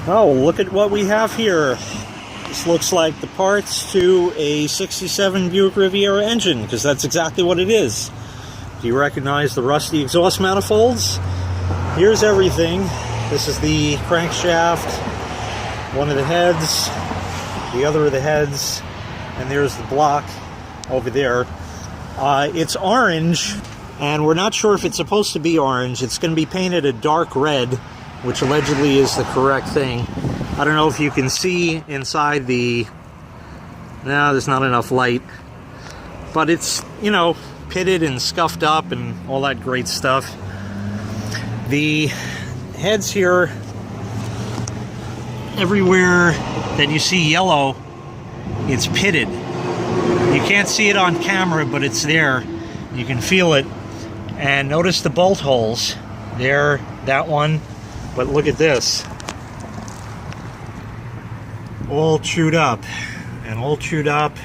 Oh, look at what we have here. This looks like the parts to a 67 Buick Riviera engine, because that's exactly what it is. Do you recognize the rusty exhaust manifolds? Here's everything. This is the crankshaft, one of the heads, the other of the heads, and there's the block over there. It's orange, and we're not sure if it's supposed to be orange. It's going to be painted a dark red, which allegedly is the correct thing. I don't know if you can see inside the... No, there's not enough light. But it's, you know, pitted and scuffed up and all that great stuff. The heads here, everywhere that you see yellow, it's pitted. You can't see it on camera, but it's there. You can feel it. And notice the bolt holes. There, that one. But look at this. All chewed up. And all chewed up.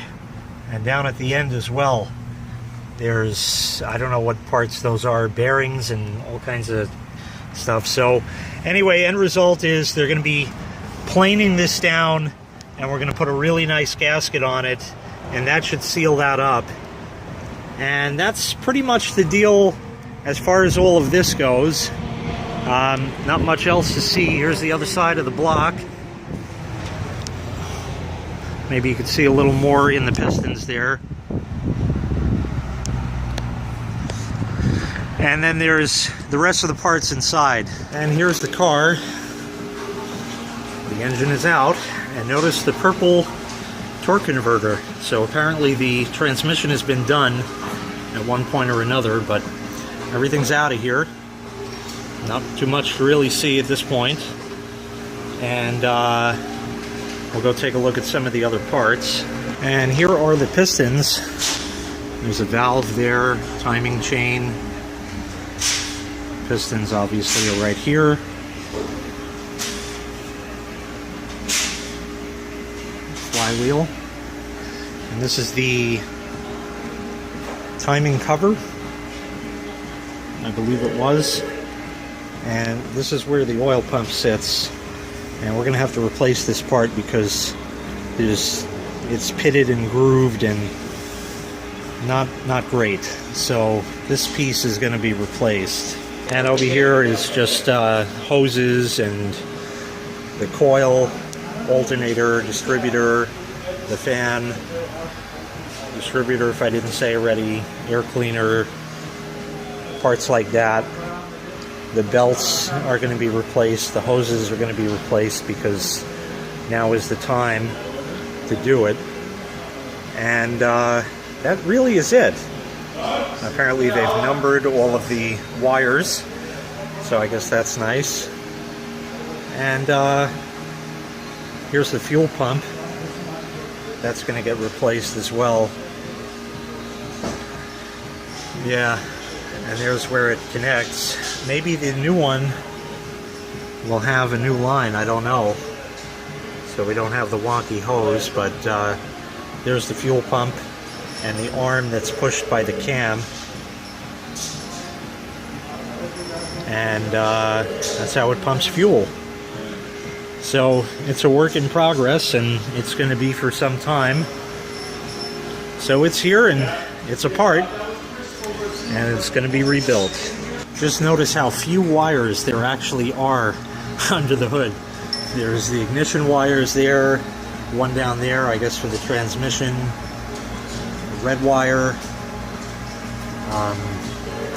And down at the end as well. There's, I don't know what parts those are, bearings and all kinds of stuff. So anyway, end result is they're going to be planing this down, and we're going to put a really nice gasket on it, and that should seal that up. And that's pretty much the deal as far as all of this goes. Not much else to see. Here's the other side of the block. Maybe you could see a little more in the pistons there. And then there's the rest of the parts inside. And here's the car. The engine is out. And notice the purple torque converter. So apparently the transmission has been done at one point or another, but everything's out of here. Not too much to really see at this point. And we'll go take a look at some of the other parts. And here are the pistons. There's a valve there, timing chain. Pistons obviously are right here. Flywheel. And this is the timing cover. I believe it was. And this is where the oil pump sits. And we're going to have to replace this part because it's pitted and grooved and not great. So this piece is going to be replaced. And over here is just hoses and the coil, alternator, distributor, the fan, distributor if I didn't say already, air cleaner, parts like that. The belts are going to be replaced, the hoses are going to be replaced because now is the time to do it. And that really is it. Apparently they've numbered all of the wires, so I guess that's nice. And here's the fuel pump. That's going to get replaced as well. Yeah, and there's where it connects. Maybe the new one will have a new line, I don't know. So we don't have the wonky hose, but there's the fuel pump and the arm that's pushed by the cam. And that's how it pumps fuel. So it's a work in progress, and it's going to be for some time. So it's here and it's apart, and it's going to be rebuilt. Just notice how few wires there actually are under the hood. There's the ignition wires there, one down there, I guess for the transmission, red wire.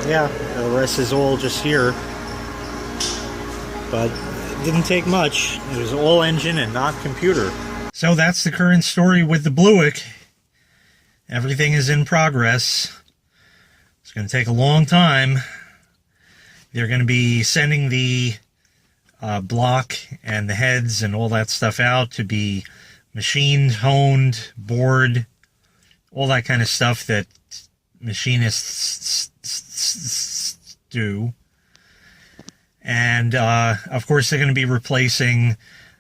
Yeah, the rest is all just here. But it didn't take much. It was all engine and not computer. So that's the current story with the Bluick. Everything is in progress. It's going to take a long time. They're going to be sending the block and the heads and all that stuff out to be machined, honed, bored, all that kind of stuff that machinists do. And of course they're going to be replacing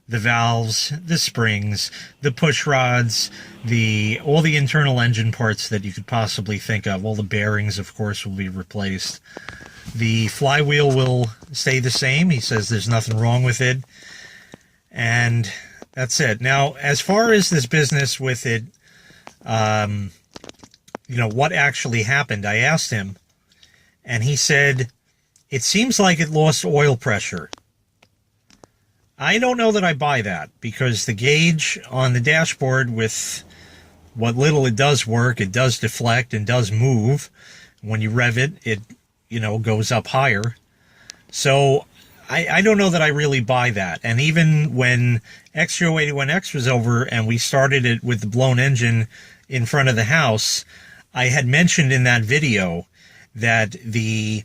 the valves, the springs, the push rods, all the internal engine parts that you could possibly think of. All the bearings, of course, will be replaced. The flywheel will stay the same. He says there's nothing wrong with it. And that's it. Now, as far as this business with it, you know, what actually happened, I asked him, and he said, it seems like it lost oil pressure. I don't know that I buy that, because the gauge on the dashboard, with what little it does work, it does deflect and does move. When you rev it, it, you know, goes up higher. So I don't know that I really buy that. And even when XGO81X was over and we started it with the blown engine in front of the house, I had mentioned in that video that the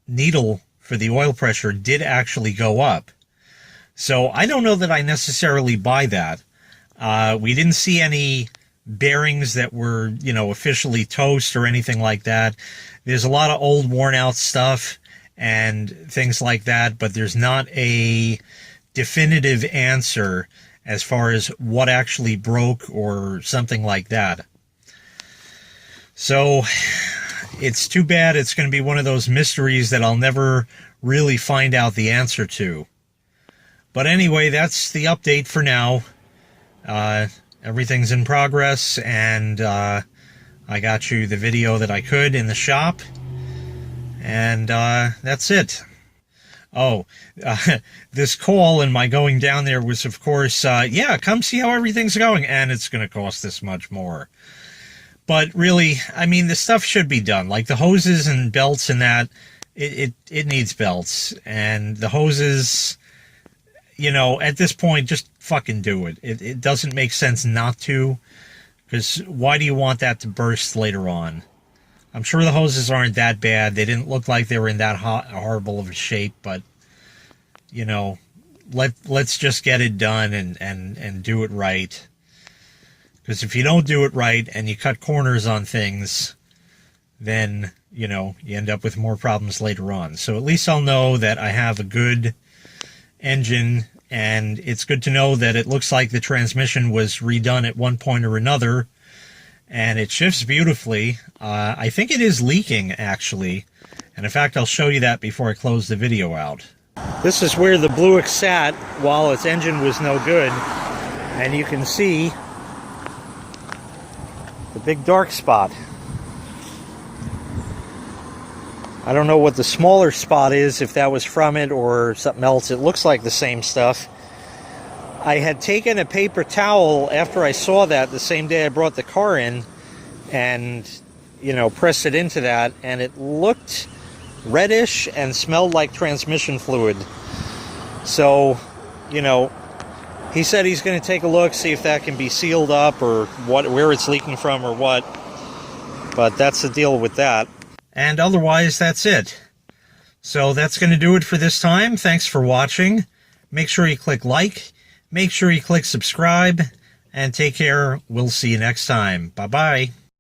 needle for the oil pressure did actually go up. So I don't know that I necessarily buy that. We didn't see any bearings that were, you know, officially toast or anything like that. There's a lot of old worn out stuff and things like that, but there's not a definitive answer as far as what actually broke or something like that. So it's too bad. It's going to be one of those mysteries that I'll never really find out the answer to. But anyway, that's the update for now. Everything's in progress, and I got you the video that I could in the shop, and that's it. Oh, this call and my going down there was, of course, yeah, come see how everything's going, and it's going to cost this much more. But really, I mean, the stuff should be done. Like the hoses and belts and that, it needs belts. And the hoses, you know, at this point, just fucking do it. It doesn't make sense not to, because why do you want that to burst later on? I'm sure the hoses aren't that bad. They didn't look like they were in that horrible of a shape, but, you know, let's just get it done and do it right. Because if you don't do it right and you cut corners on things, then, you know, you end up with more problems later on. So at least I'll know that I have a good engine, and it's good to know that it looks like the transmission was redone at one point or another, and it shifts beautifully. I think it is leaking, actually, and in fact, I'll show you that before I close the video out. This is where the Bluick sat while its engine was no good, and you can see the big dark spot. I don't know what the smaller spot is, if that was from it or something else. It looks like the same stuff. I had taken a paper towel after I saw that the same day I brought the car in and, you know, pressed it into that, and it looked reddish and smelled like transmission fluid. So, you know, he said he's going to take a look, see if that can be sealed up or where it's leaking from or what. But that's the deal with that. And otherwise, that's it. So that's going to do it for this time. Thanks for watching. Make sure you click like. Make sure you click subscribe. And take care. We'll see you next time. Bye-bye.